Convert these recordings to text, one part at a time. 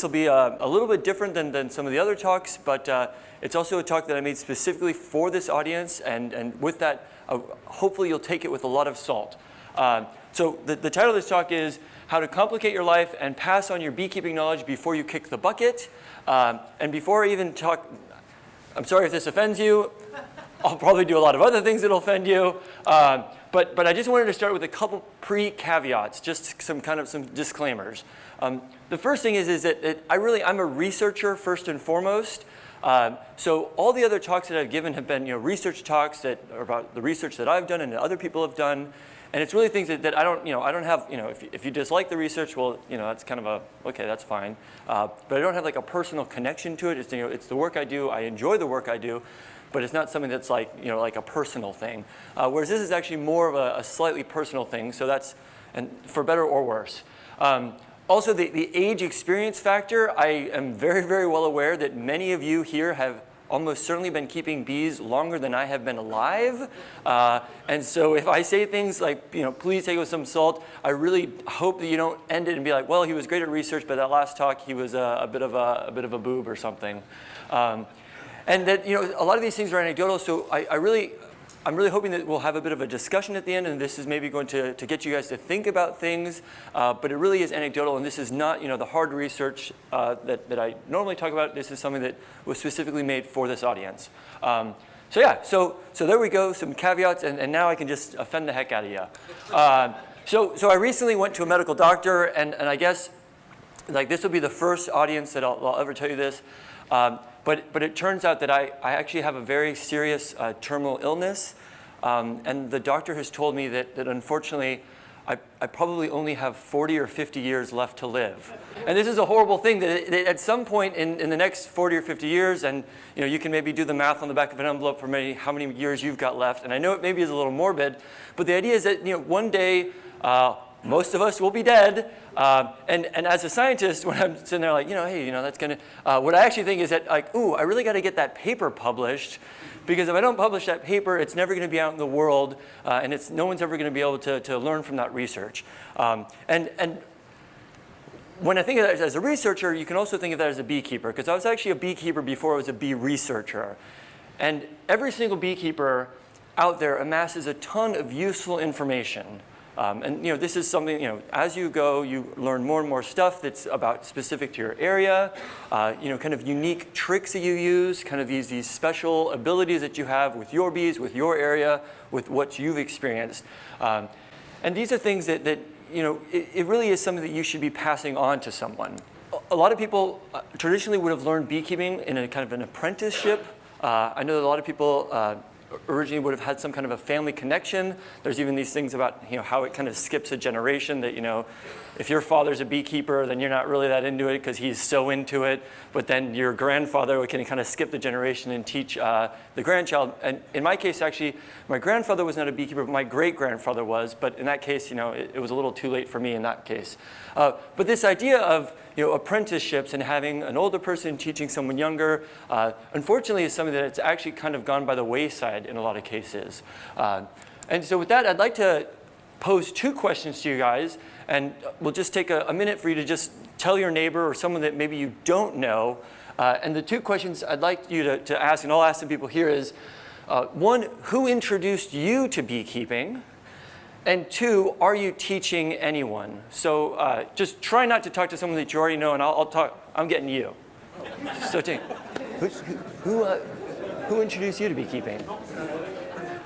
will be a little bit different than some of the other talks, but it's also a talk that I made specifically for this audience, and with that, hopefully you'll take it with a lot of salt. So the title of this talk is How to Complicate Your Life and Pass on Your Beekeeping Knowledge Before You Kick the Bucket. And before I even talk, I'm sorry if this offends you. I'll probably do a lot of other things that'll offend you. But I just wanted to start with a couple pre-caveats, just some disclaimers. The first thing is that I'm a researcher first and foremost. So all the other talks that I've given have been research talks that are about the research that I've done and that other people have done. And it's really things that I don't have, if you dislike the research, well, that's kind of okay, that's fine. But I don't have like a personal connection to it. It's, it's the work I do. I enjoy the work I do, but it's not something that's like, like a personal thing. Whereas this is actually more of a slightly personal thing. So that's, and for better or worse. Also, the age experience factor, I am very, very well aware that many of you here have almost certainly been keeping bees longer than I have been alive. And so if I say things like, please take it with some salt, I really hope that you don't end it and be like, well, he was great at research, but that last talk, he was a bit of a boob or something. And that, a lot of these things are anecdotal, so I'm really hoping that we'll have a bit of a discussion at the end, and this is maybe going to get you guys to think about things, but it really is anecdotal, and this is not the hard research that I normally talk about. This is something that was specifically made for this audience. So there we go, some caveats, and now I can just offend the heck out of you. So I recently went to a medical doctor, and I guess like this will be the first audience that I'll ever tell you this. But it turns out that I actually have a very serious terminal illness, and the doctor has told me that unfortunately I probably only have 40 or 50 years left to live. And this is a horrible thing, that at some point in the next 40 or 50 years, and you can maybe do the math on the back of an envelope for how many years you've got left, and I know it maybe is a little morbid, but the idea is that one day most of us will be dead, and as a scientist, when I'm sitting there like, hey, that's gonna, what I actually think is that like, ooh, I really got to get that paper published, because if I don't publish that paper, it's never going to be out in the world, and no one's ever going to be able to learn from that research. And when I think of that as a researcher, you can also think of that as a beekeeper, because I was actually a beekeeper before I was a bee researcher, and every single beekeeper out there amasses a ton of useful information. And this is something, as you go, you learn more and more stuff that's about specific to your area, kind of unique tricks that you use, kind of these special abilities that you have with your bees, with your area, with what you've experienced. And these are things that it really is something that you should be passing on to someone. A lot of people traditionally would have learned beekeeping in a kind of an apprenticeship. I know that a lot of people originally would have had some kind of a family connection. There's even these things about how it kind of skips a generation, that if your father's a beekeeper, then you're not really that into it because he's so into it. But then your grandfather can kind of skip the generation and teach the grandchild. And in my case, actually, my grandfather was not a beekeeper, but my great-grandfather was. But in that case, it was a little too late for me in that case. But this idea of apprenticeships and having an older person teaching someone younger, unfortunately, is something that's actually kind of gone by the wayside in a lot of cases. And so with that, I'd like to pose two questions to you guys, and we'll just take a minute for you to just tell your neighbor or someone that maybe you don't know. And the two questions I'd like you to ask, and I'll ask the people here, is one, who introduced you to beekeeping? And two, are you teaching anyone? So just try not to talk to someone that you already know, and I'll talk. I'm getting you. So who introduced you to beekeeping?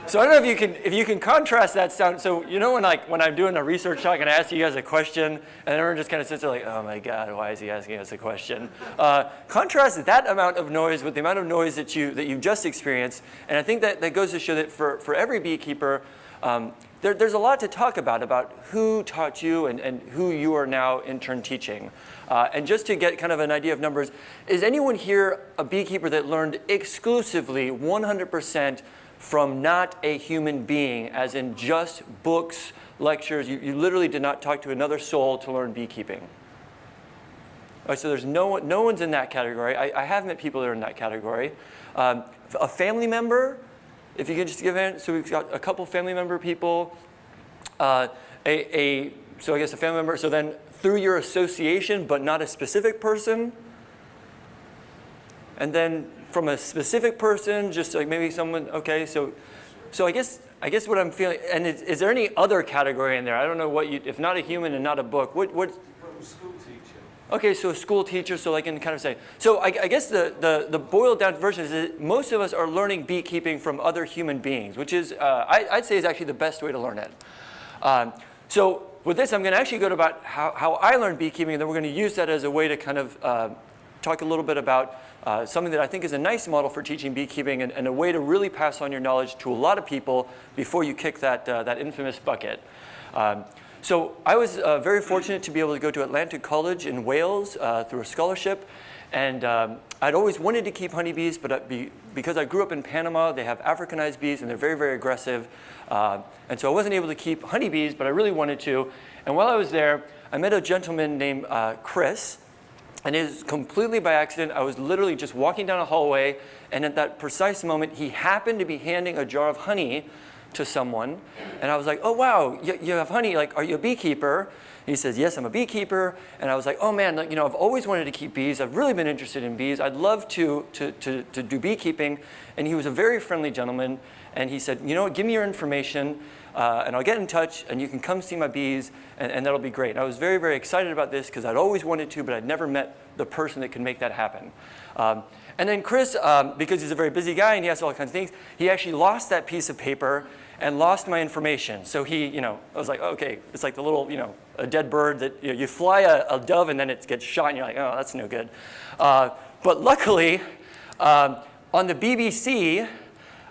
So I don't know if you can contrast that sound. So when I'm doing a research talk and I ask you guys a question, and everyone just kind of sits there like, oh my God, why is he asking us a question? Contrast that amount of noise with the amount of noise that you've just experienced, and I think that goes to show that for every beekeeper, there's a lot to talk about who taught you and who you are now in turn teaching. And just to get kind of an idea of numbers, is anyone here a beekeeper that learned exclusively 100% from not a human being, as in just books, lectures? You literally did not talk to another soul to learn beekeeping. All right, so there's no one's in that category. I have met people that are in that category. A family member, if you can just give in. So we've got a couple family member people. So I guess a family member. So then through your association, but not a specific person. And then from a specific person, just like maybe someone, okay, so I guess what I'm feeling, and is there any other category in there? I don't know what you, if not a human and not a book, what? School teacher. Okay, so a school teacher, so I can kind of say. So I guess the boiled down version is that most of us are learning beekeeping from other human beings, which is, I'd say is actually the best way to learn it. So with this, I'm going to actually go to about how I learned beekeeping, and then we're going to use that as a way to kind of talk a little bit about something that I think is a nice model for teaching beekeeping and a way to really pass on your knowledge to a lot of people before you kick that infamous bucket. So I was very fortunate to be able to go to Atlantic College in Wales through a scholarship. And I'd always wanted to keep honeybees, but because I grew up in Panama, they have Africanized bees, and they're very, very aggressive. And so I wasn't able to keep honeybees, but I really wanted to. And while I was there, I met a gentleman named Chris. And it was completely by accident. I was literally just walking down a hallway, and at that precise moment, he happened to be handing a jar of honey to someone. And I was like, oh, wow, you have honey. Like, are you a beekeeper? He says, yes, I'm a beekeeper. And I was like, oh, man, like, I've always wanted to keep bees. I've really been interested in bees. I'd love to do beekeeping. And he was a very friendly gentleman. And he said, give me your information, and I'll get in touch, and you can come see my bees, and that'll be great. And I was very, very excited about this because I'd always wanted to, but I'd never met the person that could make that happen. And then Chris, because he's a very busy guy and he has all kinds of things, he actually lost that piece of paper and lost my information. So he, I was like, okay, it's like the little, a dead bird that you fly a dove and then it gets shot and you're like, oh, that's no good. But luckily, on the BBC,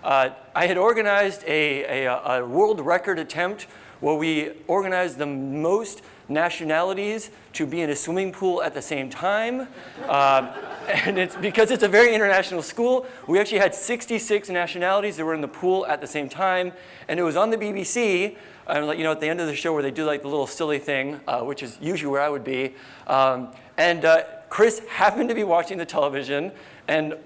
I had organized a world record attempt where we organized the most nationalities to be in a swimming pool at the same time. And it's because it's a very international school. We actually had 66 nationalities that were in the pool at the same time. And it was on the BBC, at the end of the show where they do like the little silly thing, which is usually where I would be. And Chris happened to be watching the television, and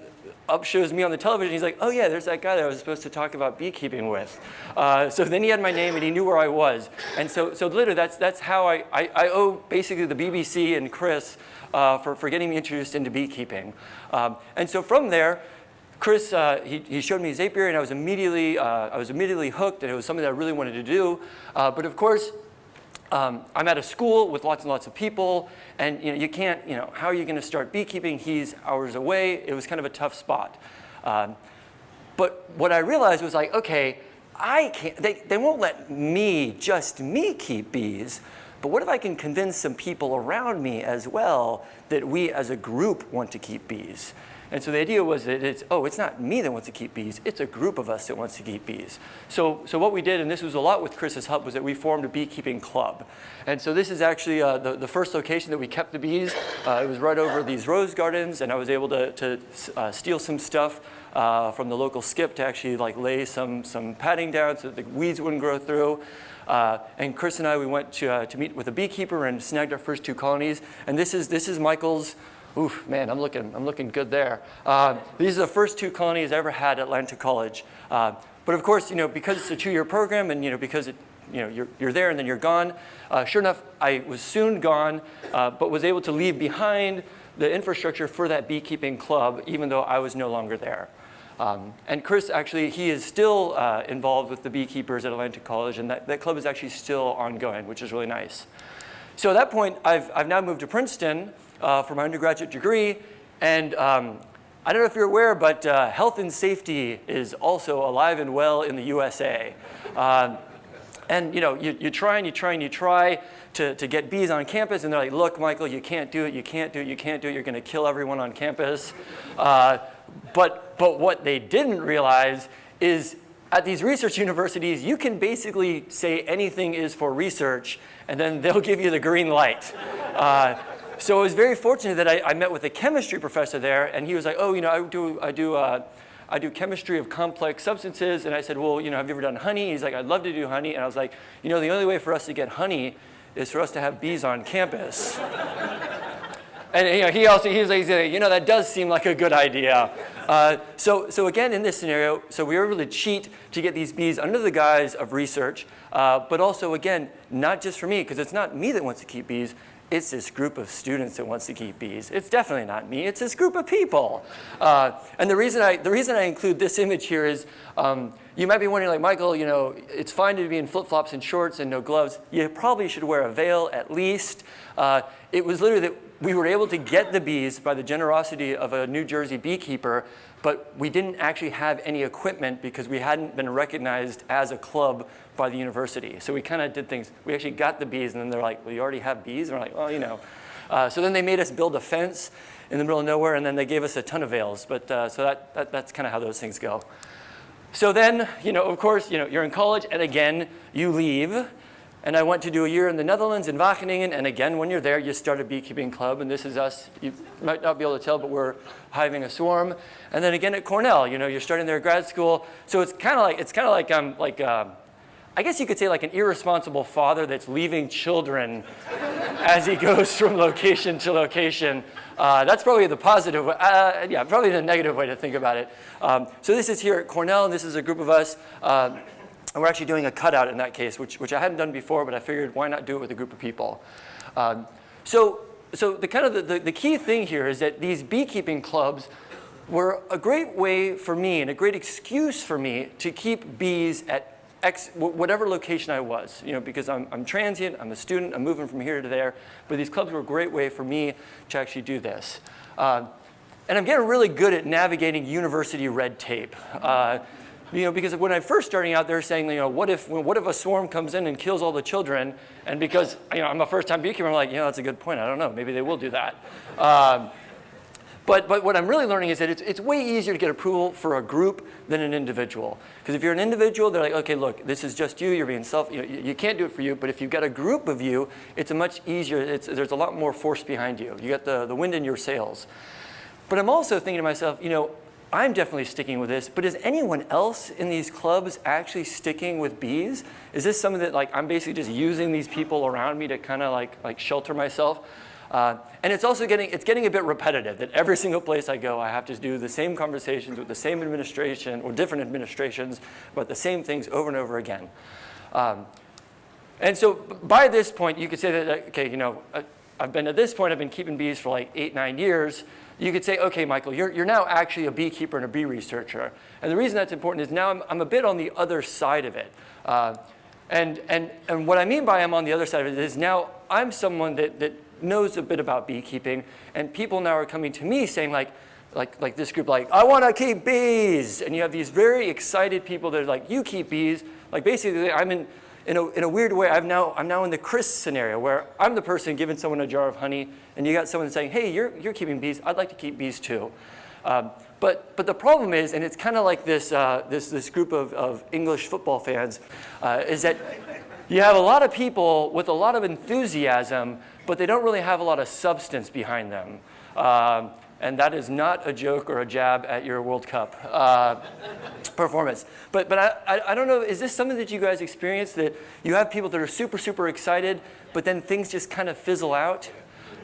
up shows me on the television. He's like, oh yeah, there's that guy that I was supposed to talk about beekeeping with. So then he had my name and he knew where I was. And so literally that's how I owe basically the BBC and Chris for getting me introduced into beekeeping. And so from there, Chris, he showed me his apiary, and I was immediately hooked, and it was something that I really wanted to do. But of course, I'm at a school with lots and lots of people, and you can't, how are you going to start beekeeping? He's hours away. It was kind of a tough spot. But what I realized was like, okay, I can't, they won't let just me keep bees, but what if I can convince some people around me as well that we as a group want to keep bees? And so the idea was that it's not me that wants to keep bees, it's a group of us that wants to keep bees. So what we did, and this was a lot with Chris's help, was that we formed a beekeeping club. And so this is actually the first location that we kept the bees. It was right over these rose gardens, and I was able to steal some stuff from the local skip to actually like lay some padding down so that the weeds wouldn't grow through. And Chris and I, we went to meet with a beekeeper and snagged our first 2 colonies. And this is Michael's. Oof, man, I'm looking good there. These are the first 2 colonies I ever had at Atlantic College. But of course, because it's a 2-year program, and because you're there and then you're gone. Sure enough, I was soon gone, but was able to leave behind the infrastructure for that beekeeping club, even though I was no longer there. And Chris, actually, he is still involved with the beekeepers at Atlantic College, and that club is actually still ongoing, which is really nice. So at that point, I've now moved to Princeton for my undergraduate degree, and I don't know if you're aware, but health and safety is also alive and well in the USA. And you try to get bees on campus, and they're like, look, Michael, you can't do it, you're going to kill everyone on campus. But what they didn't realize is at these research universities, you can basically say anything is for research, and then they'll give you the green light. So I was very fortunate that I met with a chemistry professor there, and he was like, oh, I do chemistry of complex substances. And I said, well, have you ever done honey? He's like, I'd love to do honey. And I was like, the only way for us to get honey is for us to have bees on campus. And he's like, that does seem like a good idea. So again, in this scenario, so we were able to cheat to get these bees under the guise of research, but also, again, not just for me, because it's not me that wants to keep bees, it's this group of students that wants to keep bees. It's definitely not me. It's this group of people. And the reason I include this image here is you might be wondering, like, Michael, you know, it's fine to be in flip-flops and shorts and no gloves. You probably should wear a veil at least. It was literally that we were able to get the bees by the generosity of a New Jersey beekeeper, but we didn't actually have any equipment because we hadn't been recognized as a club by the university. So we kind of did things. We actually got the bees, and then they're like, well, you already have bees? And we're like, well, you know. So then they made us build a fence in the middle of nowhere, and then they gave us a ton of veils. But so that's kind of how those things go. So then, you know, of course, you know, you're in college, and again, you leave. And I went to do a year in the Netherlands, in Wageningen, and again, when you're there, you start a beekeeping club, and this is us. You might not be able to tell, but we're hiving a swarm. And then again at Cornell, you know, you're starting their grad school. So it's kind of like I guess you could say like an irresponsible father that's leaving children as he goes from location to location. That's probably the positive way, yeah, probably the negative way to think about it. So this is here at Cornell, and this is a group of us. And we're actually doing a cutout in that case, which I hadn't done before, but I figured why not do it with a group of people. So the key thing here is that these beekeeping clubs were a great way for me and a great excuse for me to keep bees at whatever location I was, you know, because I'm transient, I'm a student, I'm moving from here to there, but these clubs were a great way for me to actually do this. And I'm getting really good at navigating university red tape. You know, because when I'm first starting out, they're saying, you know, what if a swarm comes in and kills all the children? And because, you know, I'm a first-time beekeeper, I'm like, you know, that's a good point. I don't know. Maybe they will do that. But what I'm really learning is that it's way easier to get approval for a group than an individual. Because if you're an individual, they're like, okay, look, this is just you. You're being you can't do it for you. But if you've got a group of you, it's a much easier. There's a lot more force behind you. You got the wind in your sails. But I'm also thinking to myself, you know, I'm definitely sticking with this, but is anyone else in these clubs actually sticking with bees? Is this something that, like, I'm basically just using these people around me to kind of like shelter myself? And it's also getting a bit repetitive that every single place I go, I have to do the same conversations with the same administration or different administrations about the same things over and over again. And so by this point, you could say that, okay, you know, I've been keeping bees for like 8-9 years. You could say, okay, Michael, you're now actually a beekeeper and a bee researcher. And the reason that's important is now I'm a bit on the other side of it. And what I mean by I'm on the other side of it is now I'm someone that knows a bit about beekeeping, and people now are coming to me saying like this group, like, I want to keep bees. And you have these very excited people that are like, you keep bees. Like basically I'm in a weird way, I'm now in the Chris scenario where I'm the person giving someone a jar of honey, and you got someone saying, hey, you're keeping bees, I'd like to keep bees too. But the problem is, and it's kind of like this group of English football fans, is that you have a lot of people with a lot of enthusiasm, but they don't really have a lot of substance behind them. And that is not a joke or a jab at your World Cup performance. But I don't know, is this something that you guys experience, that you have people that are super, super excited, but then things just kind of fizzle out?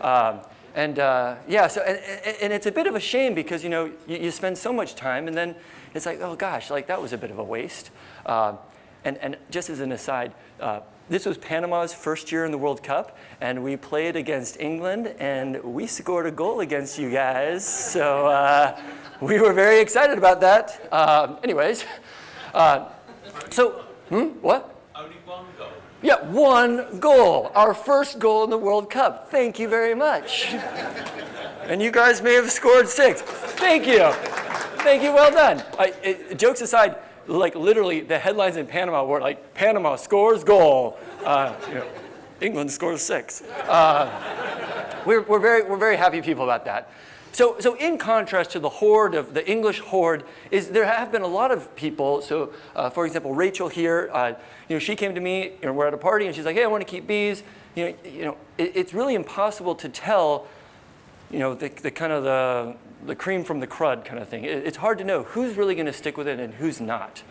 Yeah, so, and it's a bit of a shame because, you know, you spend so much time, and then it's like, oh gosh, like that was a bit of a waste. And just as an aside, this was Panama's first year in the World Cup, and we played against England, and we scored a goal against you guys. So we were very excited about that. Anyways, what? Only one goal. Yeah, 1 goal. Our first goal in the World Cup. Thank you very much. And you guys may have scored 6. Thank you. Thank you, well done. Jokes aside, like literally the headlines in Panama were like, Panama scores goal. You know, England scores 6. We're very happy people about that. So in contrast to the Horde of the English Horde, there have been a lot of people. So for example, Rachel here, you know, she came to me, you know, we're at a party, and she's like, hey, I want to keep bees. You know, it's really impossible to tell, you know, the kind of the cream from the crud kind of thing. It's hard to know who's really going to stick with it and who's not.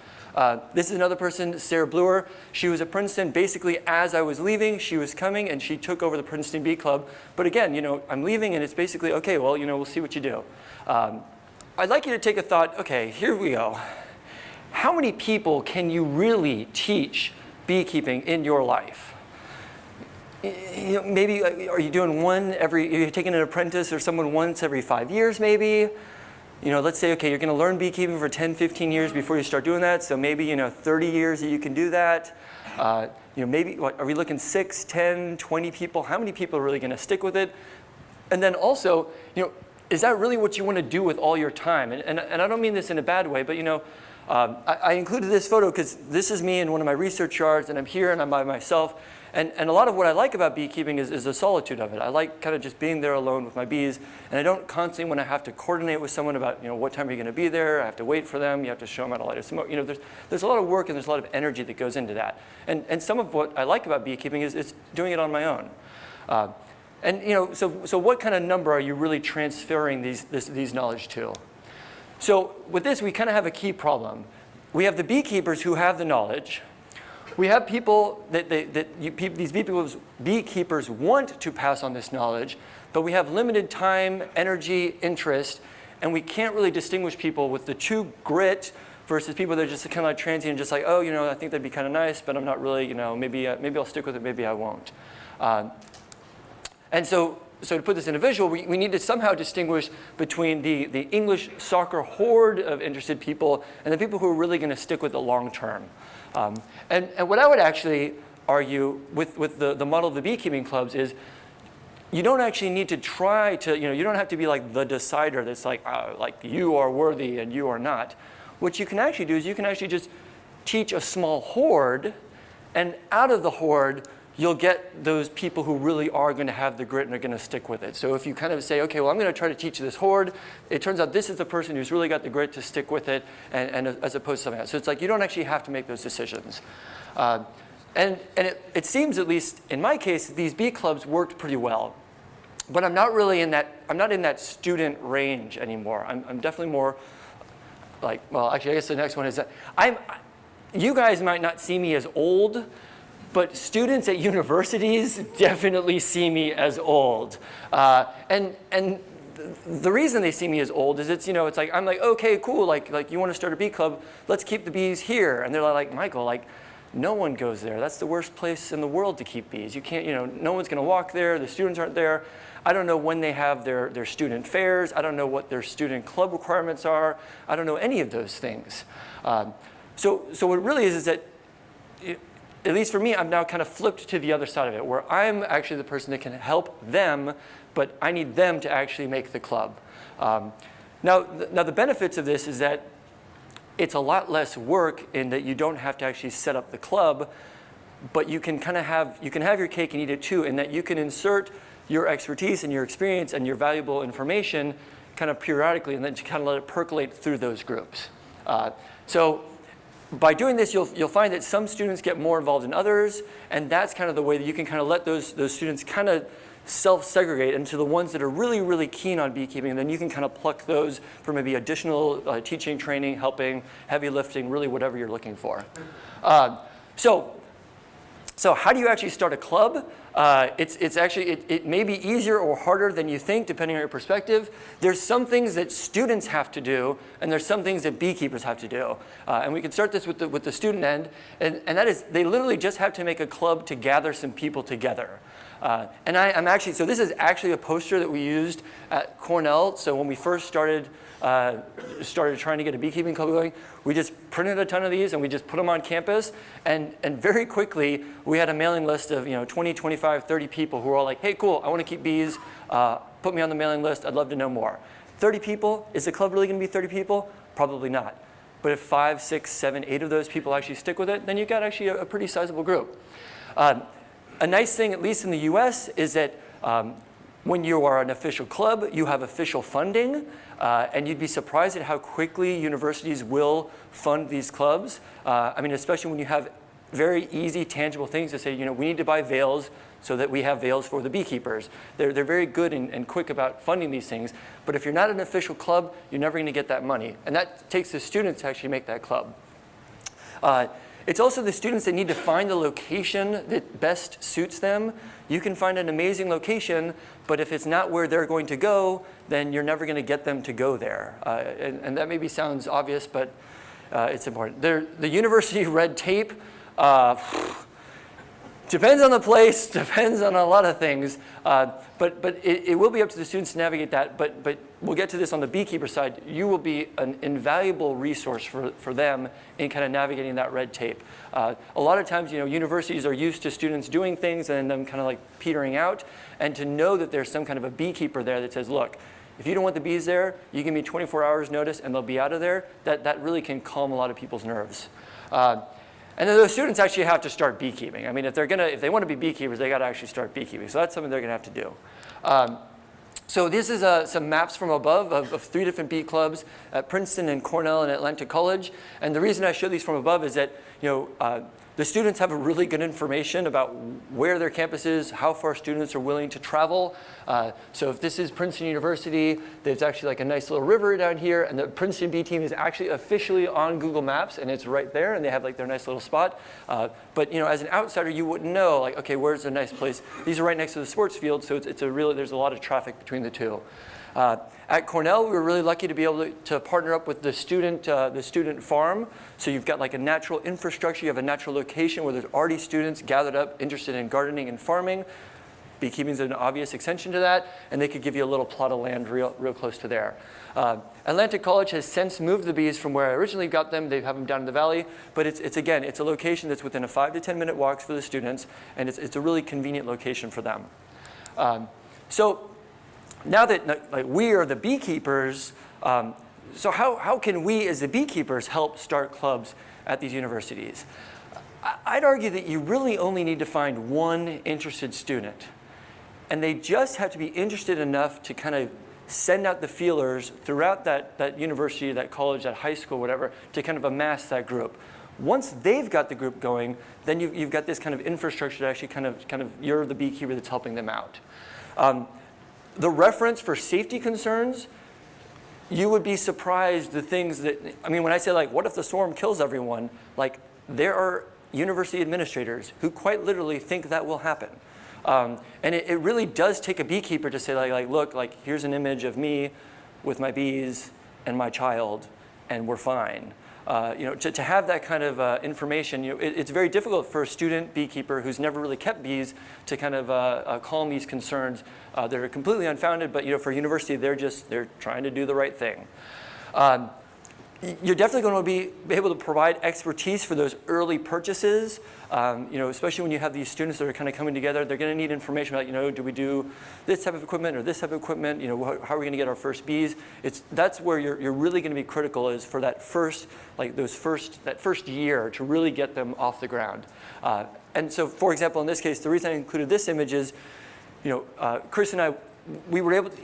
This is another person, Sarah Bluer. She was at Princeton. Basically, as I was leaving, she was coming, and she took over the Princeton Bee Club. But again, you know, I'm leaving, and it's basically, okay, well, you know, we'll see what you do. I'd like you to take a thought, okay, here we go. How many people can you really teach beekeeping in your life? maybe are you doing are you taking an apprentice or someone once every 5 years maybe? Let's say, okay, you're going to learn beekeeping for 10, 15 years before you start doing that. So maybe, 30 years that you can do that. Maybe, are we looking 6, 10, 20 people? How many people are really going to stick with it? And then also, is that really what you want to do with all your time? And I don't mean this in a bad way, but I included this photo because this is me in one of my research yards, and I'm here and I'm by myself. And a lot of what I like about beekeeping is the solitude of it. I like kind of just being there alone with my bees, and I don't constantly want to have to coordinate with someone about what time are you going to be there. I have to wait for them. You have to show them how to light a smoke. There's a lot of work and there's a lot of energy that goes into that. And some of what I like about beekeeping is doing it on my own. So what kind of number are you really transferring these knowledge to? So with this, we kind of have a key problem. We have the beekeepers who have the knowledge. We have people these beekeepers want to pass on this knowledge, but we have limited time, energy, interest, and we can't really distinguish people with the true grit versus people that are just kind of like transient and just like, oh, I think that'd be kind of nice, but I'm not really, maybe I'll stick with it, maybe I won't. And so to put this in a visual, we need to somehow distinguish between the English soccer horde of interested people and the people who are really going to stick with it long term. And what I would actually argue with the model of the beekeeping clubs is you don't actually need to try to, you don't have to be like the decider that's like you are worthy and you are not. What you can actually do is you can actually just teach a small horde, and out of the horde, you'll get those people who really are going to have the grit and are going to stick with it. So if you kind of say, okay, well, I'm going to try to teach this horde, it turns out this is the person who's really got the grit to stick with it, and as opposed to something else. So it's like you don't actually have to make those decisions. And it seems, at least in my case, these bee clubs worked pretty well. But I'm not really in that student range anymore. I'm definitely more like, well, actually, I guess the next one is that you guys might not see me as old, but students at universities definitely see me as old. And the reason they see me as old is it's like, I'm like, okay, cool, like you want to start a bee club, let's keep the bees here. And they're like, Michael, no one goes there. That's the worst place in the world to keep bees. You can't, no one's going to walk there. The students aren't there. I don't know when they have their student fairs. I don't know what their student club requirements are. I don't know any of those things. So what it really is that, at least for me, I'm now kind of flipped to the other side of it, where I'm actually the person that can help them, but I need them to actually make the club. Now the benefits of this is that it's a lot less work in that you don't have to actually set up the club, but you can kind of have your cake and eat it too, in that you can insert your expertise and your experience and your valuable information kind of periodically, and then to kind of let it percolate through those groups. So by doing this, you'll find that some students get more involved than others, and that's kind of the way that you can kind of let those students kind of self-segregate into the ones that are really, really keen on beekeeping, and then you can kind of pluck those for maybe additional teaching, training, helping, heavy lifting, really whatever you're looking for. So how do you actually start a club? It may be easier or harder than you think, depending on your perspective. There's some things that students have to do, and there's some things that beekeepers have to do. And we can start this with the student end, and that is they literally just have to make a club to gather some people together. So this is actually a poster that we used at Cornell. So when we first started trying to get a beekeeping club going, we just printed a ton of these and we just put them on campus. And very quickly, we had a mailing list of 20, 25, 30 people who were all like, hey, cool, I want to keep bees. Put me on the mailing list. I'd love to know more. 30 people, is the club really going to be 30 people? Probably not. But if 5, 6, 7, 8 of those people actually stick with it, then you've got actually a pretty sizable group. A nice thing, at least in the US, is that when you are an official club, you have official funding, and you'd be surprised at how quickly universities will fund these clubs. Especially when you have very easy, tangible things to say, we need to buy veils so that we have veils for the beekeepers. They're very good and quick about funding these things, but if you're not an official club, you're never going to get that money. And that takes the students to actually make that club. It's also the students that need to find the location that best suits them. You can find an amazing location, but if it's not where they're going to go, then you're never going to get them to go there. And that maybe sounds obvious, but it's important. The university red tape, Depends on the place, depends on a lot of things, but it will be up to the students to navigate that, but we'll get to this on the beekeeper side. You will be an invaluable resource for them in kind of navigating that red tape. A lot of times, universities are used to students doing things and them kind of like petering out, and to know that there's some kind of a beekeeper there that says, look, if you don't want the bees there, you give me 24 hours notice and they'll be out of there. That really can calm a lot of people's nerves. And then those students actually have to start beekeeping. I mean, if they want to be beekeepers, they got to actually start beekeeping. So that's something they're going to have to do. So this is some maps from above of 3 different bee clubs at Princeton and Cornell and Atlantic College. And the reason I show these from above is that the students have really good information about where their campus is, how far students are willing to travel. So if this is Princeton University, there's actually like a nice little river down here, and the Princeton Bee team is actually officially on Google Maps, and it's right there, and they have like their nice little spot. But as an outsider, you wouldn't know, like, okay, where's a nice place? These are right next to the sports field, so there's a lot of traffic between the two. At Cornell, we were really lucky to be able to partner up with the student farm. So you've got like a natural infrastructure, you have a natural location where there's already students gathered up interested in gardening and farming. Beekeeping is an obvious extension to that, and they could give you a little plot of land real close to there. Atlantic College has since moved the bees from where I originally got them. They have them down in the valley, but it's a location that's within a 5 to 10 minute walks for the students, and it's a really convenient location for them. So now that we are the beekeepers, so how can we as the beekeepers help start clubs at these universities? I'd argue that you really only need to find one interested student. And they just have to be interested enough to kind of send out the feelers throughout that university, that college, that high school, whatever, to kind of amass that group. Once they've got the group going, then you've got this kind of infrastructure that actually kind of you're the beekeeper that's helping them out. The reference for safety concerns, you would be surprised the things that, when I say like, what if the swarm kills everyone? Like, there are university administrators who quite literally think that will happen. And it really does take a beekeeper to say look, here's an image of me with my bees and my child, and we're fine. To have that kind of information, it's very difficult for a student beekeeper who's never really kept bees to kind of calm these concerns that are completely unfounded. But for a university, they're trying to do the right thing. You're definitely going to be able to provide expertise for those early purchases. Especially when you have these students that are kind of coming together, they're going to need information about, do we do this type of equipment or this type of equipment? How are we going to get our first bees? That's where you're really going to be critical, is for that first year to really get them off the ground. And so, for example, in this case, the reason I included this image is, Chris and I,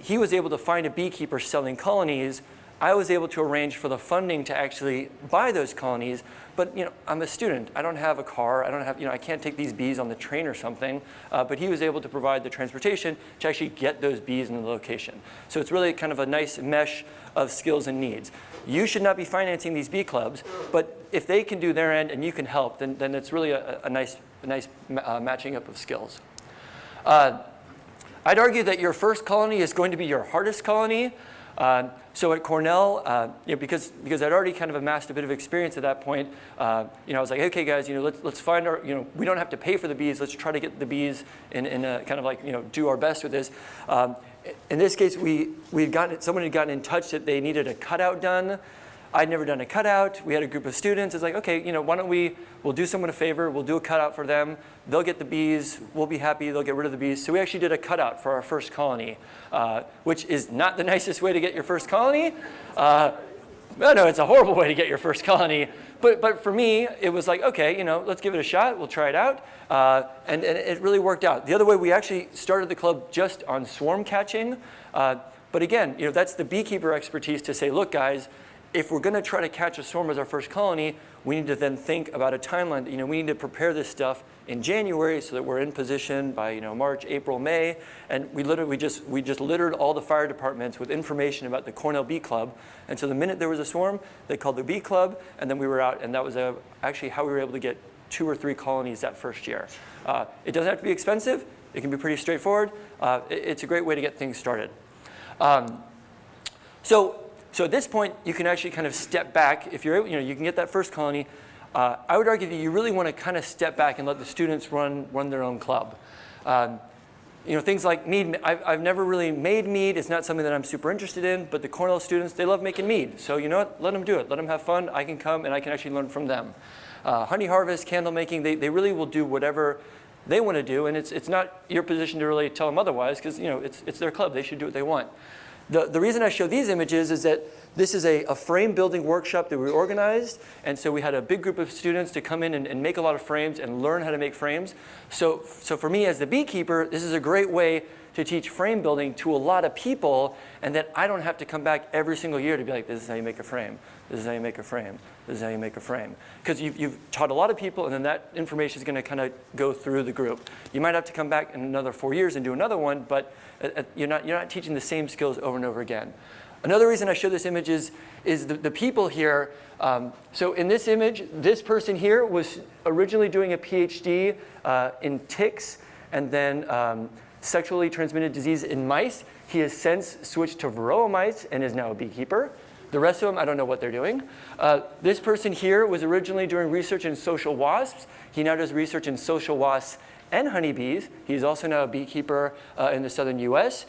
he was able to find a beekeeper selling colonies. I was able to arrange for the funding to actually buy those colonies, but I'm a student. I don't have a car. I can't take these bees on the train or something. But he was able to provide the transportation to actually get those bees in the location. So it's really kind of a nice mesh of skills and needs. You should not be financing these bee clubs, but if they can do their end and you can help, then it's really a nice matching up of skills. I'd argue that your first colony is going to be your hardest colony. So at Cornell, because I'd already kind of amassed a bit of experience at that point, I was like, okay, guys, let's find our, we don't have to pay for the bees. Let's try to get the bees in a kind of like, do our best with this. In this case, someone had gotten in touch that they needed a cutout done. I'd never done a cutout. We had a group of students. It's like, okay, why don't we'll do someone a favor. We'll do a cutout for them. They'll get the bees. We'll be happy. They'll get rid of the bees. So we actually did a cutout for our first colony, which is not the nicest way to get your first colony. No, it's a horrible way to get your first colony. But for me, it was like, okay, let's give it a shot. We'll try it out. And it really worked out. The other way, we actually started the club just on swarm catching. But again, that's the beekeeper expertise to say, look, guys, if we're going to try to catch a swarm as our first colony, we need to then think about a timeline. We need to prepare this stuff in January so that we're in position by March, April, May. And we just littered all the fire departments with information about the Cornell Bee Club. And so the minute there was a swarm, they called the Bee Club, and then we were out. And that was actually how we were able to get 2 or 3 colonies that first year. It doesn't have to be expensive. It can be pretty straightforward. It's a great way to get things started. So at this point, you can actually kind of step back. If you're able, you can get that first colony. I would argue that you really want to kind of step back and let the students run their own club. Things like mead, I've never really made mead. It's not something that I'm super interested in, but the Cornell students, they love making mead. So you know what, let them do it. Let them have fun. I can come and I can actually learn from them. Honey harvest, candle making, they really will do whatever they want to do, and it's not your position to really tell them otherwise, because it's their club. They should do what they want. The reason I show these images is that this is a frame building workshop that we organized, and so we had a big group of students to come in and make a lot of frames and learn how to make frames. So for me as the beekeeper, this is a great way to teach frame building to a lot of people, and that I don't have to come back every single year to be like, this is how you make a frame, this is how you make a frame, this is how you make a frame. Because you've taught a lot of people, and then that information is going to kind of go through the group. You might have to come back in another 4 years and do another one, but you're not teaching the same skills over and over again. Another reason I show this image is the people here. So in this image, this person here was originally doing a PhD in ticks and then sexually transmitted disease in mice. He has since switched to varroa mice and is now a beekeeper. The rest of them, I don't know what they're doing. This person here was originally doing research in social wasps. He now does research in social wasps and honeybees. He's also now a beekeeper in the southern US.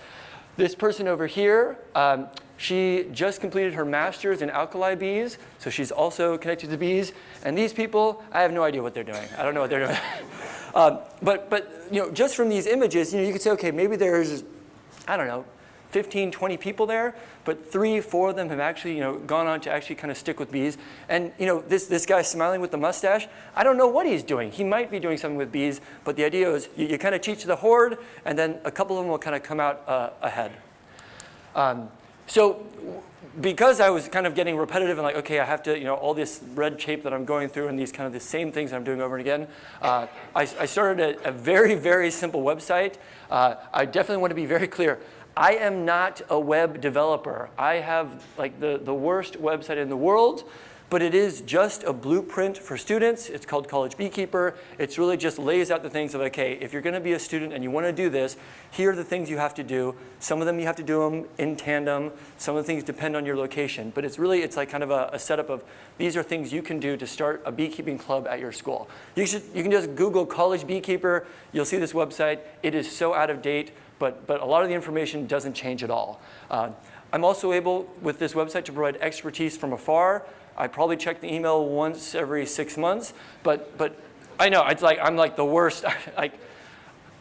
This person over here, she just completed her master's in alkali bees, so she's also connected to bees. And these people, I have no idea what they're doing. I don't know what they're doing. But just from these images, you could say, okay, maybe there's, I don't know, 15, 20 people there, but 3, 4 of them have actually, gone on to actually kind of stick with bees. And this guy smiling with the mustache, I don't know what he's doing. He might be doing something with bees, but the idea is you kind of teach the horde, and then a couple of them will kind of come out ahead. So because I was kind of getting repetitive and like, okay, I have to, all this red tape that I'm going through and these kind of the same things I'm doing over and again, I started a very, very simple website. I definitely want to be very clear. I am not a web developer. I have like the worst website in the world, but it is just a blueprint for students. It's called College Beekeeper. It's really just lays out the things of, okay, if you're going to be a student and you want to do this, here are the things you have to do. Some of them you have to do them in tandem. Some of the things depend on your location. But it's like kind of a setup of these are things you can do to start a beekeeping club at your school. You can just Google College Beekeeper. You'll see this website. It is so out of date, but a lot of the information doesn't change at all. I'm also able, with this website, to provide expertise from afar. I probably check the email once every 6 months, but I know it's like I'm like the worst.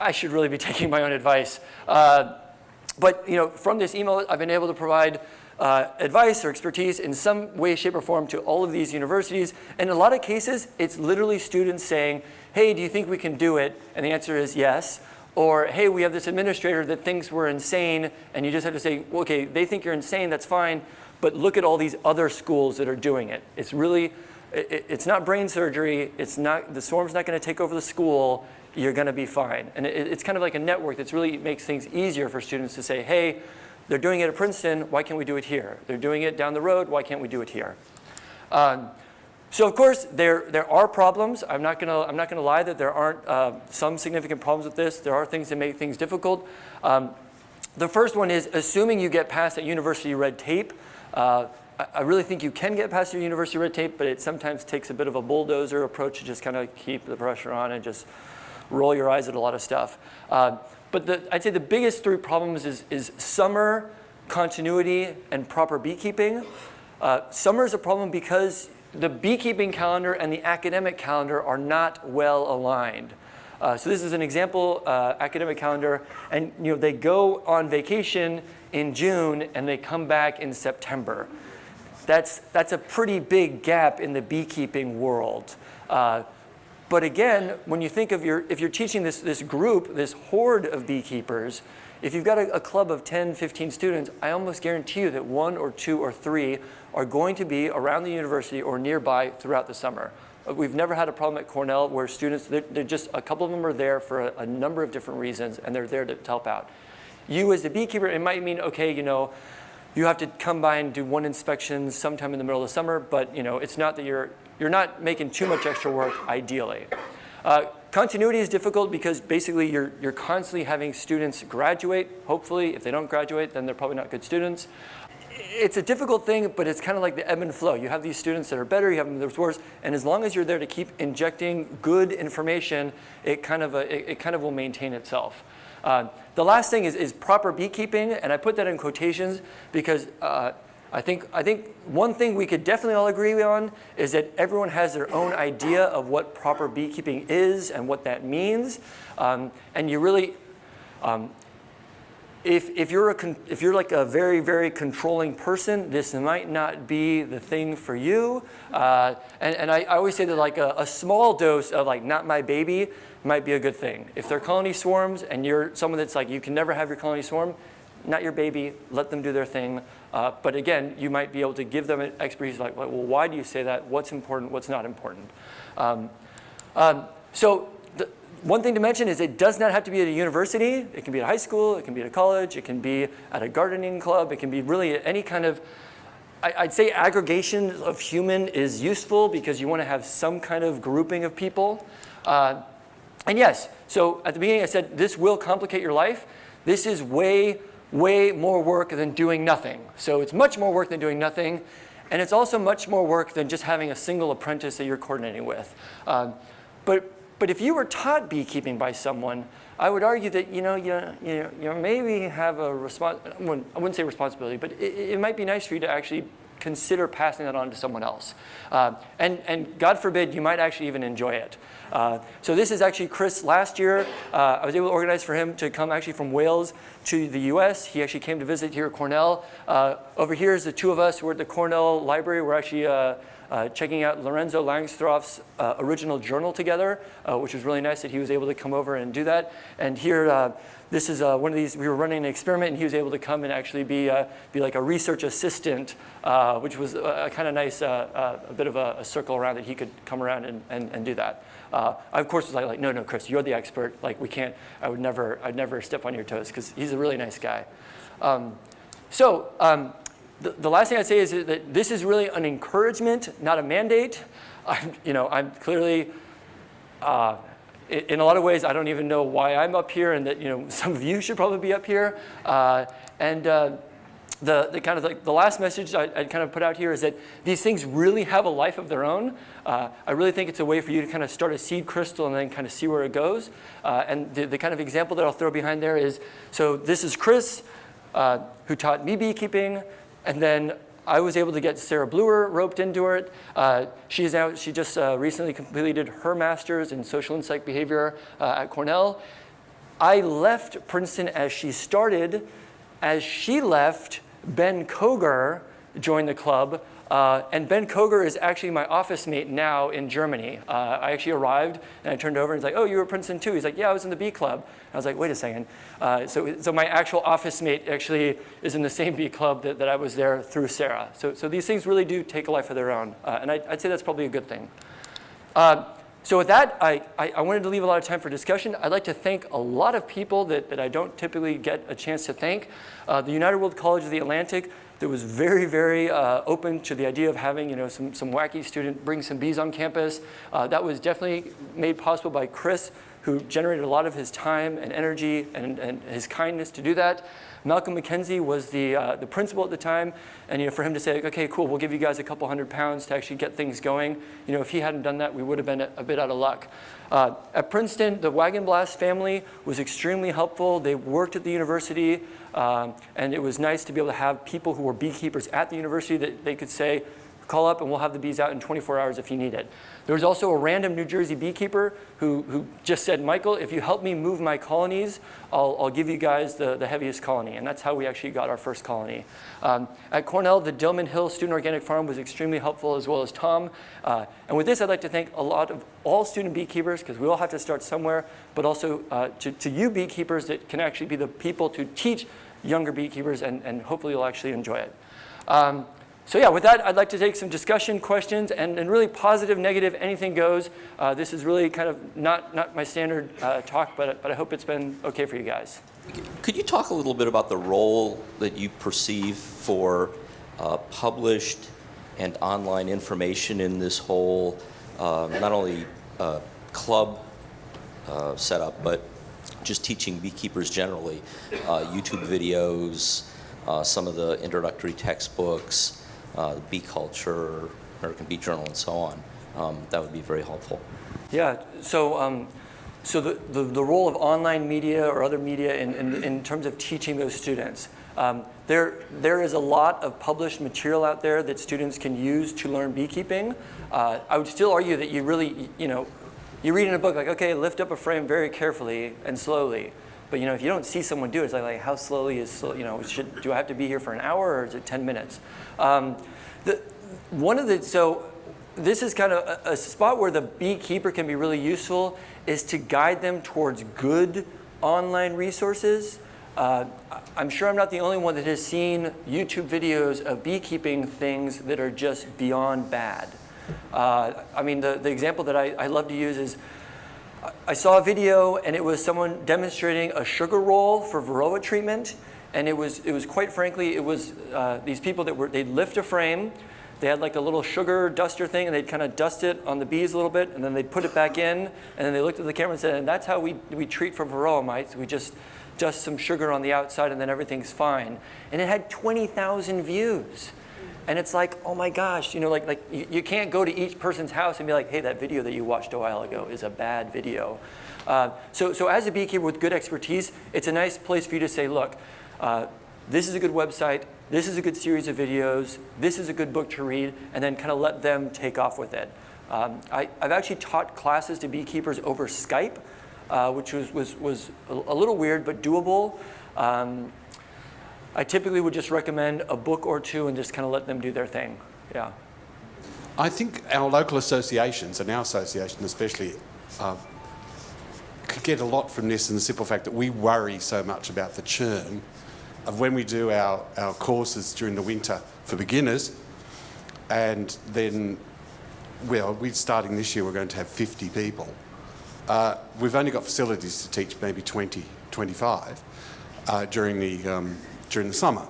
I should really be taking my own advice. But from this email, I've been able to provide advice or expertise in some way, shape, or form to all of these universities. And in a lot of cases, it's literally students saying, "Hey, do you think we can do it?" And the answer is yes. Or, hey, we have this administrator that thinks we're insane, and you just have to say, well, okay, they think you're insane, that's fine, but look at all these other schools that are doing it. It's really, it's not brain surgery, the swarm's not gonna take over the school, you're gonna be fine. And it's kind of like a network that really makes things easier for students to say, hey, they're doing it at Princeton, why can't we do it here? They're doing it down the road, why can't we do it here? So of course, there are problems. I'm not gonna lie that there aren't some significant problems with this. There are things that make things difficult. The first one is assuming you get past that university red tape. I really think you can get past your university red tape, but it sometimes takes a bit of a bulldozer approach to just kind of keep the pressure on and just roll your eyes at a lot of stuff. But I'd say the biggest 3 problems is summer, continuity, and proper beekeeping. Summer is a problem because the beekeeping calendar and the academic calendar are not well aligned. So this is an example academic calendar, and they go on vacation in June and they come back in September. That's a pretty big gap in the beekeeping world. But again, when you think of if you're teaching this group, this horde of beekeepers, if you've got a club of 10, 15 students, I almost guarantee you that 1 or 2 or 3 are going to be around the university or nearby throughout the summer. We've never had a problem at Cornell where students, they're just, a couple of them are there for a number of different reasons, and they're there to help out. You as the beekeeper, it might mean, okay, you have to come by and do 1 inspection sometime in the middle of the summer, but it's not that you're not making too much extra work, ideally. Continuity is difficult because basically you're constantly having students graduate. Hopefully, if they don't graduate, then they're probably not good students. it's a difficult thing, but it's kind of like the ebb and flow. You have these students that are better, you have them that are worse, and as long as you're there to keep injecting good information, it kind of will maintain itself. The last thing is proper beekeeping, and I put that in quotations because I think one thing we could definitely all agree on is that everyone has their own idea of what proper beekeeping is and what that means, and you really. If you're like a very, very controlling person, this might not be the thing for you. And I always say that like a small dose of like not my baby might be a good thing. If they're colony swarms and you're someone that's like you can never have your colony swarm, not your baby, let them do their thing. But again, you might be able to give them an expertise like, well, why do you say that? What's important? What's not important? One thing to mention is it does not have to be at a university. It can be at a high school, it can be at a college, it can be at a gardening club, it can be really any kind of, I'd say aggregation of human is useful because you want to have some kind of grouping of people. And yes, so at the beginning I said this will complicate your life. This is way, way more work than doing nothing. So it's much more work than doing nothing. And it's also much more work than just having a single apprentice that you're coordinating with. But if you were taught beekeeping by someone, I would argue that you maybe have a I wouldn't say responsibility, but it might be nice for you to actually consider passing that on to someone else. And God forbid, you might actually even enjoy it. So this is actually Chris last year. I was able to organize for him to come actually from Wales to the US. He actually came to visit here at Cornell. Over here is the two of us. We're at the Cornell Library. We're actually checking out Lorenzo Langstroth's original journal together, which was really nice that he was able to come over and do that. And here, this is one of these, we were running an experiment and he was able to come and actually be like a research assistant, which was a kind of nice, a bit of a circle around that he could come around and do that. I, of course, was like, no, Chris, you're the expert. Like, we can't, I'd never step on your toes because he's a really nice guy. The last thing I'd say is that this is really an encouragement, not a mandate. I'm clearly, in a lot of ways, I don't even know why I'm up here, and that some of you should probably be up here. The kind of the last message I'd kind of put out here is that these things really have a life of their own. I really think it's a way for you to kind of start a seed crystal and then kind of see where it goes. And the kind of example that I'll throw behind there is, so this is Chris, who taught me beekeeping. And then I was able to get Sarah Bluer roped into it. She just recently completed her master's in social and psych behavior at Cornell. I left Princeton as she started. As she left, Ben Koger joined the club. And Ben Koger is actually my office mate now in Germany. I actually arrived and I turned over and he's like, oh, you were at Princeton too? He's like, yeah, I was in the bee club. I was like, wait a second. So my actual office mate actually is in the same bee club that I was there through Sarah. So these things really do take a life of their own. And I'd say that's probably a good thing. So with that, I wanted to leave a lot of time for discussion. I'd like to thank a lot of people that I don't typically get a chance to thank. The United World College of the Atlantic, that was very, very open to the idea of having some wacky student bring some bees on campus. That was definitely made possible by Chris, who generated a lot of his time and energy and his kindness to do that. Malcolm McKenzie was the principal at the time, and for him to say, okay, cool, we'll give you guys a couple £100 to actually get things going. If he hadn't done that, we would have been a bit out of luck. At Princeton, the Wagenblast family was extremely helpful. They worked at the university, and it was nice to be able to have people who were beekeepers at the university that they could say, call up and we'll have the bees out in 24 hours if you need it. There was also a random New Jersey beekeeper who just said, Michael, if you help me move my colonies, I'll give you guys the heaviest colony. And that's how we actually got our first colony. At Cornell, the Dillman Hill Student Organic Farm was extremely helpful, as well as Tom. And with this, I'd like to thank a lot of all student beekeepers, because we all have to start somewhere, but also to you beekeepers that can actually be the people to teach younger beekeepers, and hopefully you'll actually enjoy it. So yeah, with that, I'd like to take some discussion, questions, and really positive, negative, anything goes. This is really kind of not my standard talk, but I hope it's been okay for you guys. Could you talk a little bit about the role that you perceive for published and online information in this whole, not only club setup, but just teaching beekeepers generally, YouTube videos, some of the introductory textbooks, Bee Culture, American Bee Journal, and so on. That would be very helpful. Yeah, so the role of online media or other media in terms of teaching those students. There is a lot of published material out there that students can use to learn beekeeping. I would still argue that you really, you read in a book like, okay, lift up a frame very carefully and slowly. But if you don't see someone do it, it's like how slowly is slow? Do I have to be here for an hour or is it 10 minutes? So this is kind of a spot where the beekeeper can be really useful, is to guide them towards good online resources. I'm sure I'm not the only one that has seen YouTube videos of beekeeping things that are just beyond bad. I mean, the example that I love to use is, I saw a video and it was someone demonstrating a sugar roll for varroa treatment, and it was quite frankly, it was these people they'd lift a frame, they had like a little sugar duster thing, and they'd kind of dust it on the bees a little bit, and then they'd put it back in, and then they looked at the camera and said, and that's how we treat for varroa mites. We just dust some sugar on the outside and then everything's fine. And it had 20,000 views. And it's like, oh my gosh, you can't go to each person's house and be like, hey, that video that you watched a while ago is a bad video. So as a beekeeper with good expertise, it's a nice place for you to say, look, this is a good website, this is a good series of videos, this is a good book to read, and then kind of let them take off with it. I've actually taught classes to beekeepers over Skype, which was a little weird but doable. I typically would just recommend a book or two and just kind of let them do their thing. Yeah. I think our local associations, and our association especially, could get a lot from this in the simple fact that we worry so much about the churn of when we do our courses during the winter for beginners, and then, well, we're starting this year, we're going to have 50 people. We've only got facilities to teach maybe 20, 25 during the summer.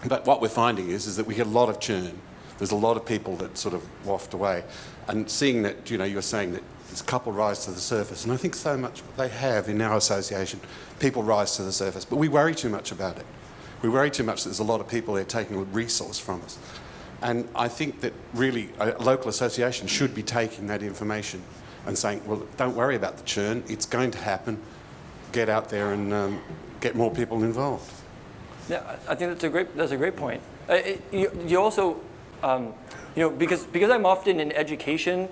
But what we're finding is that we get a lot of churn. There's a lot of people that sort of waft away. And seeing that, you're saying that there's a couple rise to the surface, and I think so much they have in our association, people rise to the surface. But we worry too much about it. We worry too much that there's a lot of people there taking a resource from us. And I think that really a local association should be taking that information and saying, well, don't worry about the churn, it's going to happen. Get out there and get more people involved. Yeah, I think that's a great point. You also, because I'm often in education,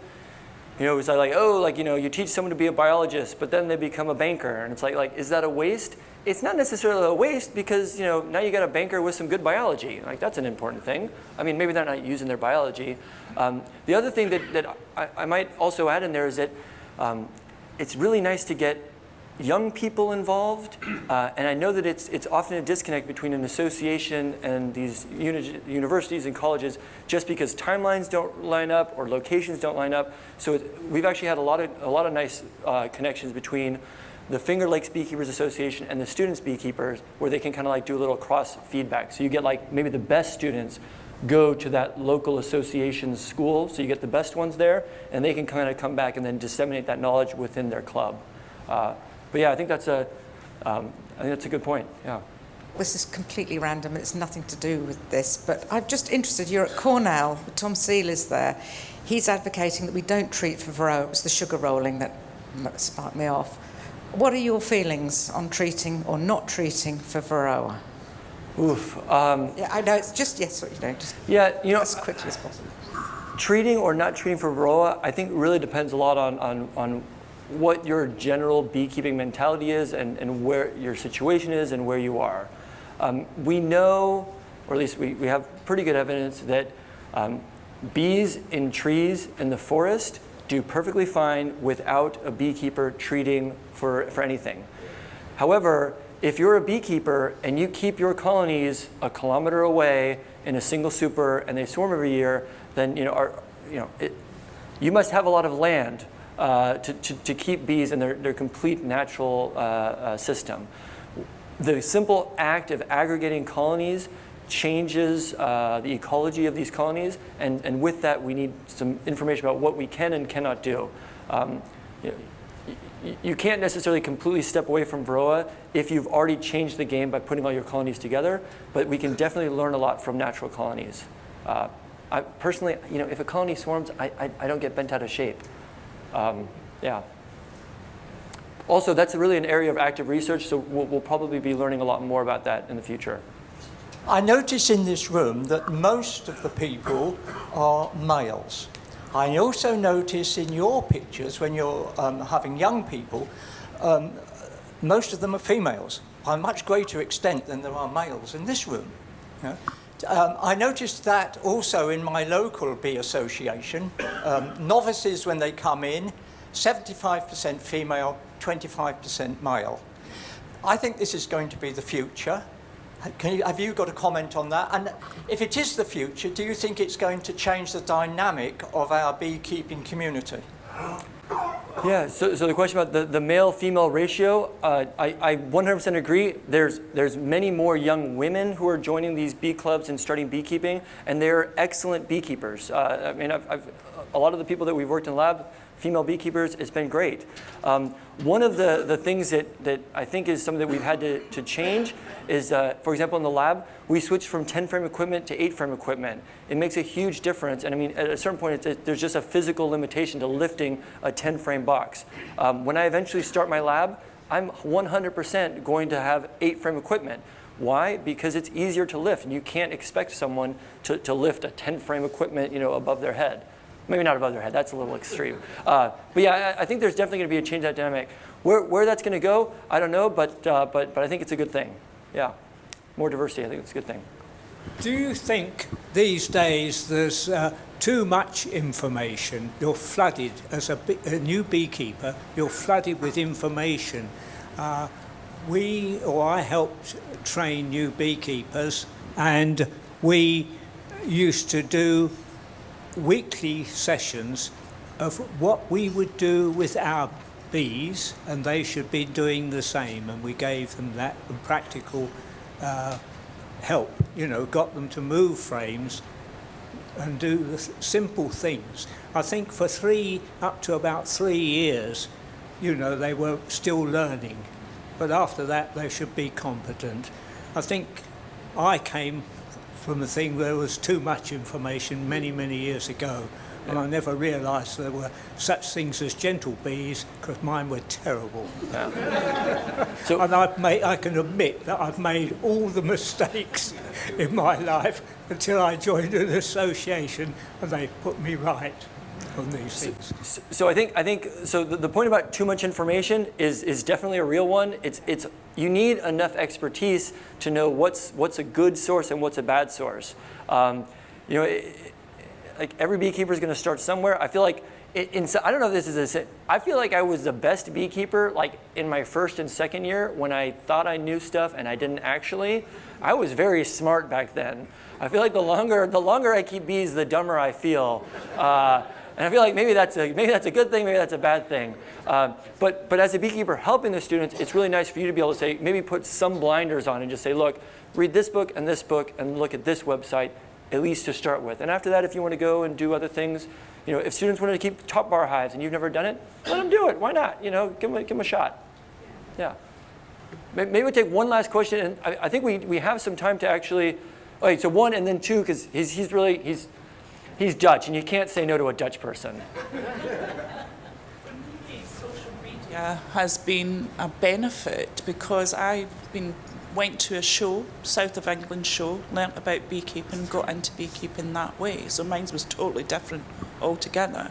it's like, you teach someone to be a biologist, but then they become a banker, and it's like, is that a waste? It's not necessarily a waste because, now you got a banker with some good biology. Like, that's an important thing. I mean, maybe they're not using their biology. The other thing that I might also add in there is that it's really nice to get young people involved, and I know that it's often a disconnect between an association and these universities and colleges just because timelines don't line up or locations don't line up. So we've actually had a lot of nice connections between the Finger Lakes Beekeepers Association and the Students Beekeepers, where they can kind of like do a little cross feedback. So you get like maybe the best students go to that local association's school, so you get the best ones there, and they can kind of come back and then disseminate that knowledge within their club. But yeah, I think that's a good point. Yeah. This is completely random. It's nothing to do with this, but I'm just interested. You're at Cornell. Tom Seal is there. He's advocating that we don't treat for varroa. It was the sugar rolling that sparked me off. What are your feelings on treating or not treating for varroa? Oof. Yeah, I know it's just yes or just as quickly as possible. Treating or not treating for varroa, I think really depends a lot on what your general beekeeping mentality is and where your situation is and where you are. We know, or at least we have pretty good evidence that bees in trees in the forest do perfectly fine without a beekeeper treating for anything. However, if you're a beekeeper and you keep your colonies a kilometer away in a single super and they swarm every year, then you must have a lot of land to keep bees in their complete natural system. The simple act of aggregating colonies changes the ecology of these colonies, and with that we need some information about what we can and cannot do. you can't necessarily completely step away from Varroa if you've already changed the game by putting all your colonies together, but we can definitely learn a lot from natural colonies. I personally, if a colony swarms, I don't get bent out of shape. Yeah. Also, that's really an area of active research, so we'll probably be learning a lot more about that in the future. I notice in this room that most of the people are males. I also notice in your pictures, when you're having young people, most of them are females, by a much greater extent than there are males in this room. I noticed that also in my local bee association. Novices, when they come in, 75% female, 25% male. I think this is going to be the future. Have you got a comment on that? And if it is the future, do you think it's going to change the dynamic of our beekeeping community? Yeah, so the question about the male-female ratio, I 100% agree. There's many more young women who are joining these bee clubs and starting beekeeping, and they're excellent beekeepers. I mean, a lot of the people that we've worked in the lab, female beekeepers, it's been great. One of the things that I think is something that we've had to change is, for example, in the lab, we switched from 10-frame equipment to 8-frame equipment. It makes a huge difference, and I mean, at a certain point, there's just a physical limitation to lifting a 10-frame box. When I eventually start my lab, I'm 100% going to have 8-frame equipment. Why? Because it's easier to lift, and you can't expect someone to lift a 10-frame equipment, above their head. Maybe not above their head, that's a little extreme. But yeah, I think there's definitely going to be a change in that dynamic. Where that's going to go, I don't know, but I think it's a good thing. Yeah, more diversity, I think it's a good thing. Do you think these days there's too much information? You're flooded, as a new beekeeper, you're flooded with information. I helped train new beekeepers, and we used to do weekly sessions of what we would do with our bees, and they should be doing the same, and we gave them that practical help, got them to move frames and do the simple things. I think for up to about 3 years, they were still learning, but after that they should be competent. I think I came from a thing where there was too much information many, many years ago, and I never realised there were such things as gentle bees, because mine were terrible. Yeah. So, and I can admit that I've made all the mistakes in my life until I joined an association and they put me right on these things. So I think so the point about too much information is definitely a real one. It's you need enough expertise to know what's a good source and what's a bad source. Like every beekeeper is going to start somewhere. I feel like I don't know if this is I feel like I was the best beekeeper like in my first and second year when I thought I knew stuff and I didn't actually. I was very smart back then. I feel like the longer I keep bees, the dumber I feel. And I feel like maybe that's a good thing, maybe that's a bad thing. But as a beekeeper helping the students, it's really nice for you to be able to say, maybe put some blinders on and just say, look, read this book and look at this website, at least to start with. And after that, if you want to go and do other things, if students wanted to keep top bar hives and you've never done it, let them do it. Why not? Give them a shot. Yeah. Maybe we'll take one last question, and I think we have some time to actually. Okay, so one and then two, because he's Dutch, and you can't say no to a Dutch person. Social media has been a benefit because went to a show, South of England show, learnt about beekeeping, got into beekeeping that way. So mine was totally different altogether.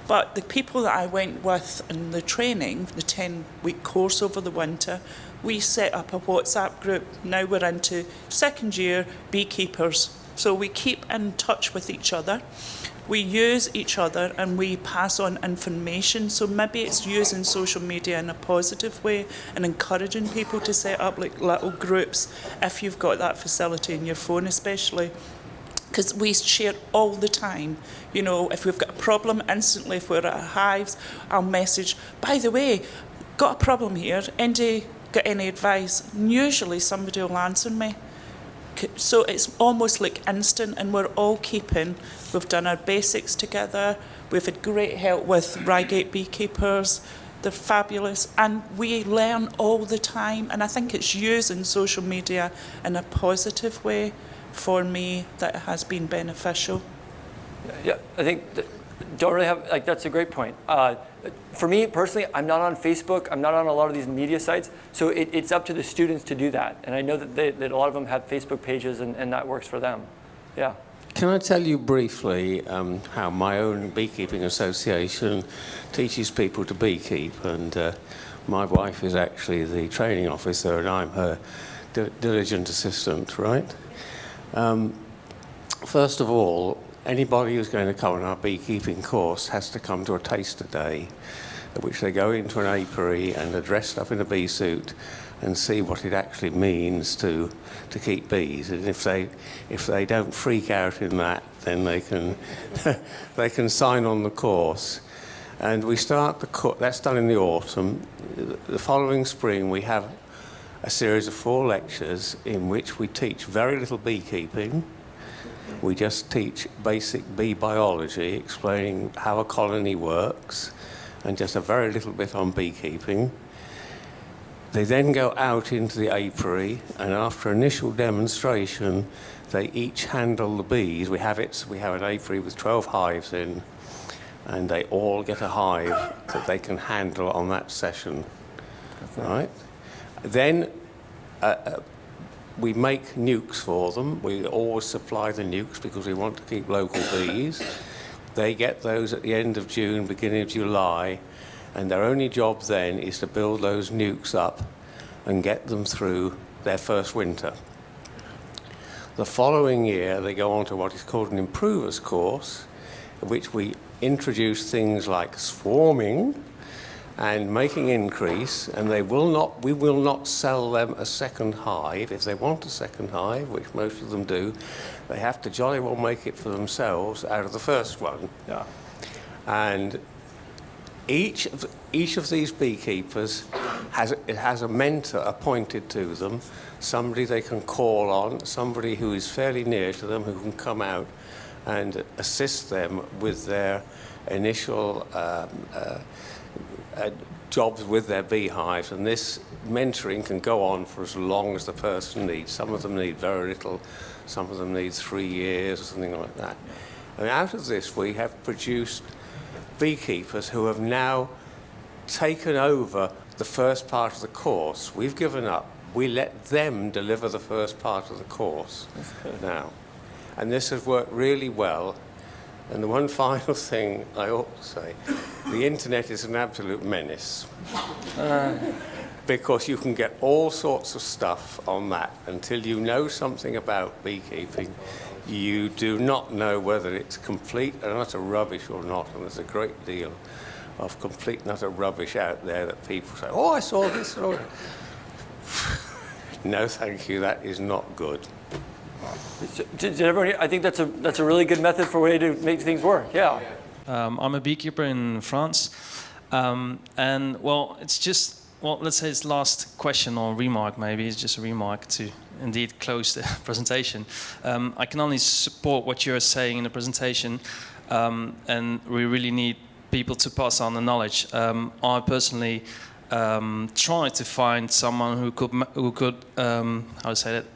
But the people that I went with in the training, the 10-week course over the winter, we set up a WhatsApp group. Now we're into second year beekeepers. So we keep in touch with each other. We use each other and we pass on information. So maybe it's using social media in a positive way and encouraging people to set up like little groups if you've got that facility in your phone especially. Because we share all the time. If we've got a problem instantly, if we're at hives, I'll message, by the way, got a problem here, Andy, got any advice? And usually somebody will answer me. So it's almost like instant, and we're all keeping. We've done our basics together. We've had great help with Reigate beekeepers. They're fabulous, and we learn all the time. And I think it's using social media in a positive way for me that has been beneficial. Yeah, I think don't really have, like, that's a great point. For me personally, I'm not on Facebook. I'm not on a lot of these media sites. So it's up to the students to do that. And I know that a lot of them have Facebook pages, and that works for them. Yeah. Can I tell you briefly how my own beekeeping association teaches people to beekeep? And my wife is actually the training officer, and I'm her diligent assistant, right? First of all, anybody who's going to come on our beekeeping course has to come to a taster day, at which they go into an apiary and are dressed up in a bee suit and see what it actually means to keep bees. And if they don't freak out in that, then they can they can sign on the course. And we start the course. That's done in the autumn. The following spring, we have a series of 4 lectures in which we teach very little beekeeping. We just teach basic bee biology, explaining how a colony works, and just a very little bit on beekeeping. They then go out into the apiary, and after initial demonstration, they each handle the bees. We have an apiary with 12 hives in, and they all get a hive that they can handle on that session. Right? Then we make nukes for them. We always supply the nukes because we want to keep local bees. They get those at the end of June, beginning of July, and their only job then is to build those nukes up and get them through their first winter. The following year, they go on to what is called an improvers course, in which we introduce things like swarming and making increase, and we will not sell them a second hive. If they want a second hive, which most of them do, they have to jolly well make it for themselves out of the first one. Yeah. And each of these beekeepers has a mentor appointed to them, somebody they can call on, somebody who is fairly near to them, who can come out and assist them with their initial jobs with their beehives. And this mentoring can go on for as long as the person needs. Some of them need very little, some of them need 3 years or something like that. And out of this, we have produced beekeepers who have now taken over the first part of the course. We've given up. We let them deliver the first part of the course now. And this has worked really well. And the one final thing I ought to say, the internet is an absolute menace. Because you can get all sorts of stuff on that. Until you know something about beekeeping, you do not know whether it's complete and utter rubbish or not. And there's a great deal of complete and utter rubbish out there that people say, oh, I saw this. No, thank you, that is not good. Did everyone? I think that's a really good method for a way to make things work. Yeah. I'm a beekeeper in France, and well, it's just let's say it's last question or remark. Maybe it's just a remark to indeed close the presentation. I can only support what you're saying in the presentation, and we really need people to pass on the knowledge. I personally tried to find someone who could how to say it,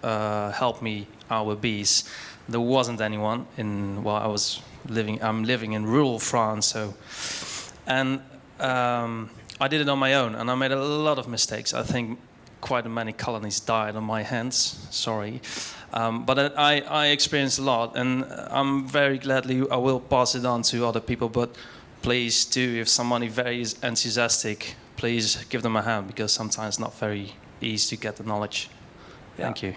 help me out with bees. There wasn't anyone I'm living in rural France, so, and I did it on my own, and I made a lot of mistakes. I think quite many colonies died on my hands. Sorry, but I experienced a lot, and I'm very gladly I will pass it on to other people. But please do, if somebody very enthusiastic, please give them a hand, because sometimes it's not very easy to get the knowledge. Yeah. Thank you.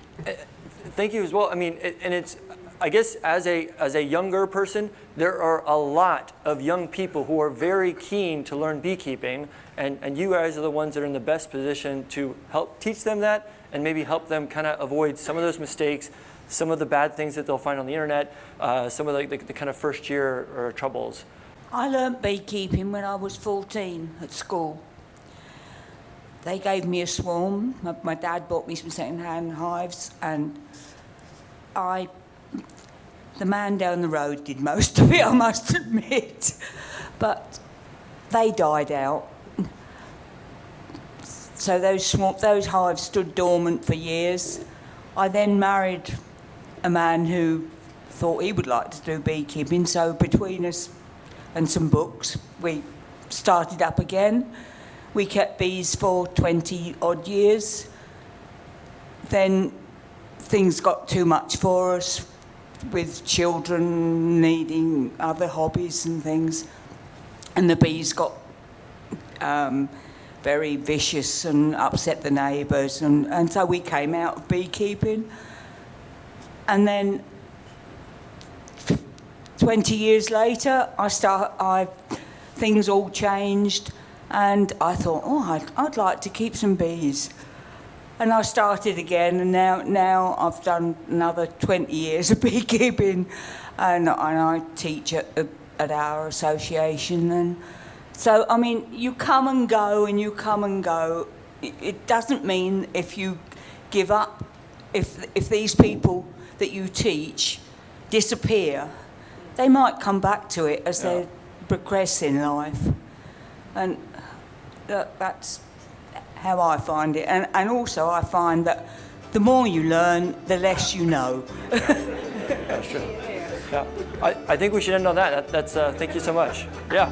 Thank you as well. I mean, and it's, I guess as a younger person, there are a lot of young people who are very keen to learn beekeeping, and you guys are the ones that are in the best position to help teach them that, and maybe help them kind of avoid some of those mistakes, some of the bad things that they'll find on the internet, some of the kind of first year or troubles. I learnt beekeeping when I was 14 at school. They gave me a swarm. My dad bought me some second-hand hives, and the man down the road did most of it, I must admit. But they died out. So those hives stood dormant for years. I then married a man who thought he would like to do beekeeping, so between us and some books, we started up again. We kept bees for 20 odd years. Then things got too much for us, with children needing other hobbies and things. And the bees got very vicious and upset the neighbours. And so we came out of beekeeping. And then 20 years later, things all changed. And I thought, I'd like to keep some bees. And I started again, and now I've done another 20 years of beekeeping, and I teach at our association. And so, I mean, you come and go, and you come and go. It doesn't mean if you give up, if these people that you teach disappear, they might come back to it as they progress in life. And that's how I find it. And also I find that the more you learn, the less you know. That's true. Yeah. I think we should end on that. That's thank you so much. Yeah.